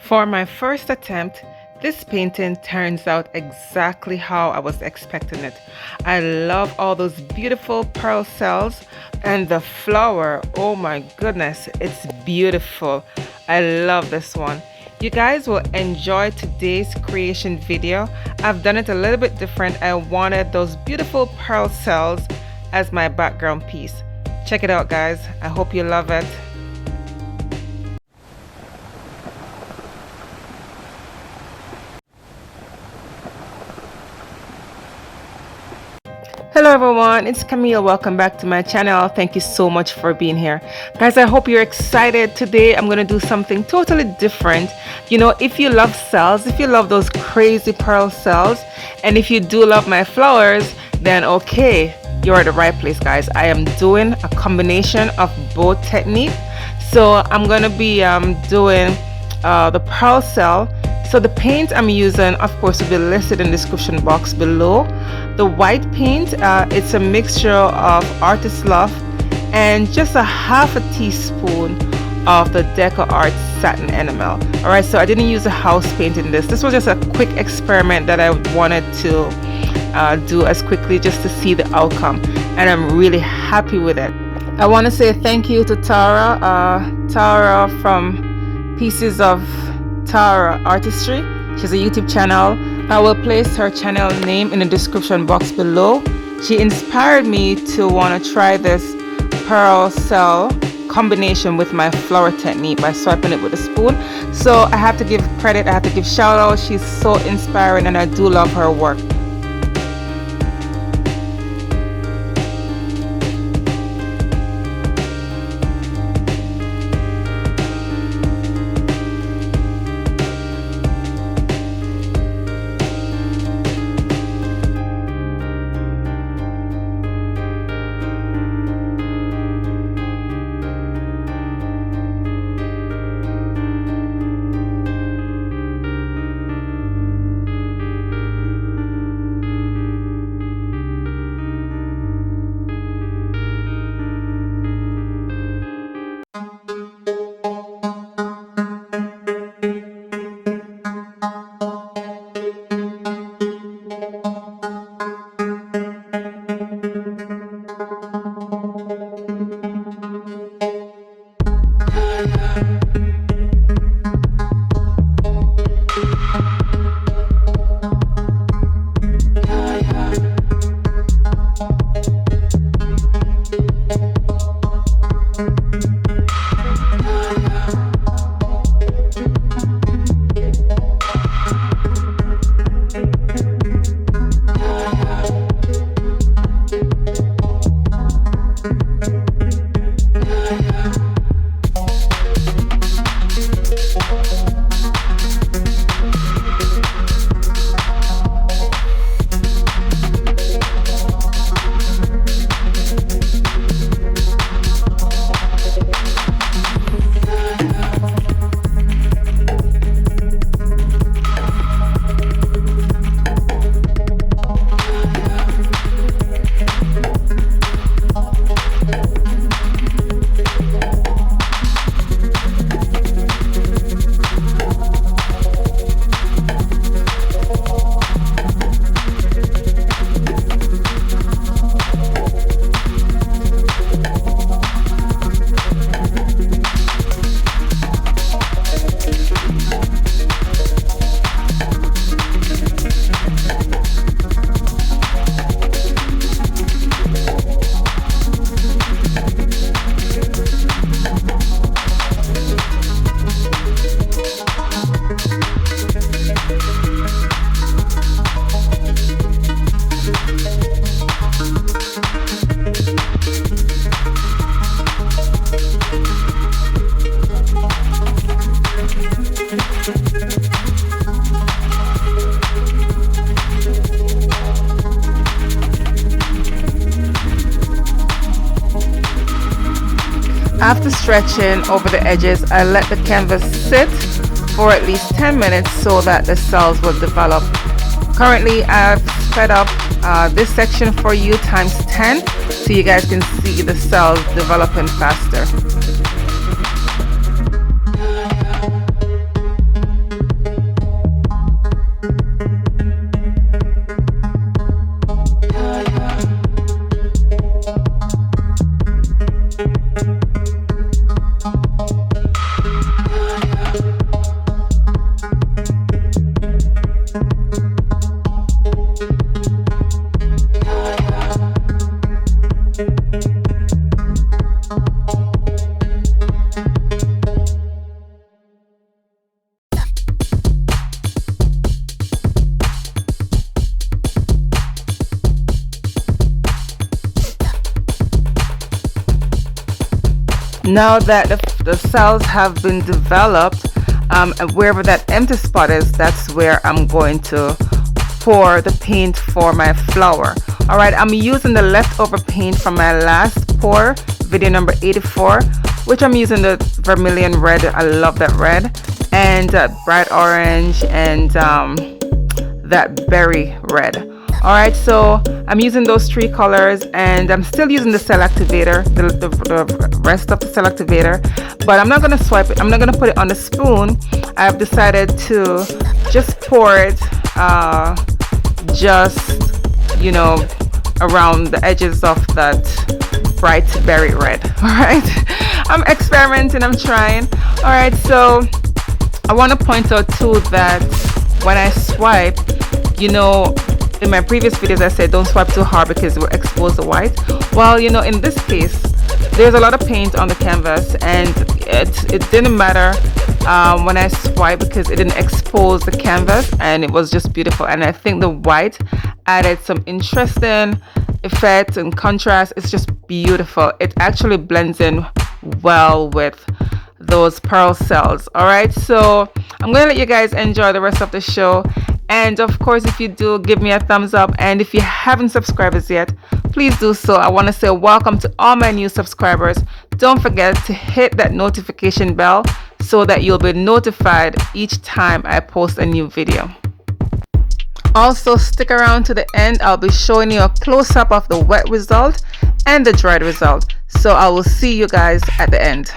For my first attempt, this painting turns out exactly how I was expecting it. I love all those beautiful pearl cells and the flower. Oh my goodness, it's beautiful. I love this one. You guys will enjoy today's creation video. I've done it a little bit different. I wanted those beautiful pearl cells as my background piece. Check it out, guys. I hope you love it. Hello everyone, it's Camille. Welcome back to my channel. Thank you so much for being here. Guys, I hope you're excited. Today I'm going to do something totally different. You know, if you love cells, if you love those crazy pearl cells, and if you do love my flowers, then okay, you're at the right place, guys. I am doing a combination of both techniques. So I'm going to be doing the pearl cell. So the paint I'm using, of course, will be listed in the description box below. The white paint, it's a mixture of Artist Love and just a half a teaspoon of the decoart Satin Enamel. All right, so I didn't use a house paint in this. This was just a quick experiment that I wanted to do as quickly just to see the outcome, and I'm really happy with it. I want to say thank you to Tara from Pieces of Tara Artistry. She's a YouTube channel. I will place her channel name in the description box below. She inspired me to want to try this pearl cell combination with my flower technique by swiping it with a spoon. So I have to give credit, I have to give shout out. She's so inspiring and I do love her work. After stretching over the edges, I let the canvas sit for at least 10 minutes so that the cells will develop. Currently, I've sped up this section for you times 10 so you guys can see the cells developing faster. Now that the cells have been developed, and wherever that empty spot is, that's where I'm going to pour the paint for my flower. Alright, I'm using the leftover paint from my last pour, video number 84, which I'm using the vermilion red. I love that red, and bright orange, and that berry red. Alright, so I'm using those three colors, and I'm still using the cell activator, the rest of the cell activator, but I'm not going to swipe it. I'm not going to put it on the spoon. I've decided to just pour it just, you know, around the edges of that bright berry red. Alright, I'm experimenting, I'm trying. Alright, so I want to point out too that when I swipe, you know, in my previous videos I said don't swipe too hard because it will expose the white. Well, you know, in this case there's a lot of paint on the canvas, and it didn't matter when I swiped because it didn't expose the canvas, and it was just beautiful. And I think the white added some interesting effect and contrast. It's just beautiful. It actually blends in well with those pearl cells. All right, so I'm gonna let you guys enjoy the rest of the show, and of course if you do, give me a thumbs up, and if you haven't subscribed as yet, please do so. I want to say welcome to all my new subscribers. Don't forget to hit that notification bell so that you'll be notified each time I post a new video. Also, stick around to the end. I'll be showing you a close-up of the wet result and the dried result, so I will see you guys at the end.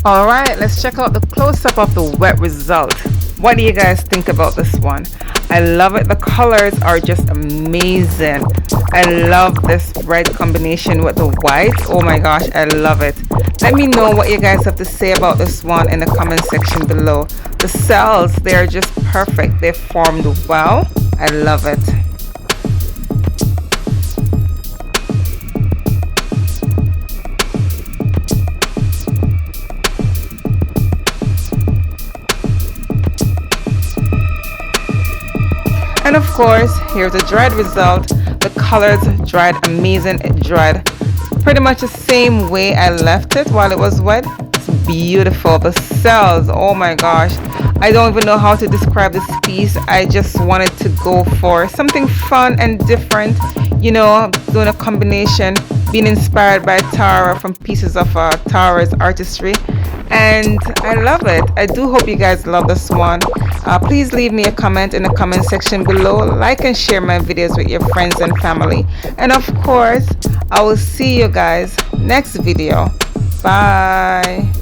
All right, let's check out the close-up of the wet result. What do you guys think about this one? I love it. The colors are just amazing. I love this red combination with the white. Oh my gosh, I love it. Let me know what you guys have to say about this one in the comment section below. The cells, they're just perfect. They formed well. I love it. And of course, here's the dried result. The colors dried amazing. It dried pretty much the same way I left it while it was wet. It's beautiful. The cells, oh my gosh, I don't even know how to describe this piece. I just wanted to go for something fun and different, you know, doing a combination, being inspired by Tara from pieces of Tara's artistry, and I love it. I do hope you guys love this one. Please leave me a comment in the comment section below. Like and share my videos with your friends and family, and of course I will see you guys next video. Bye.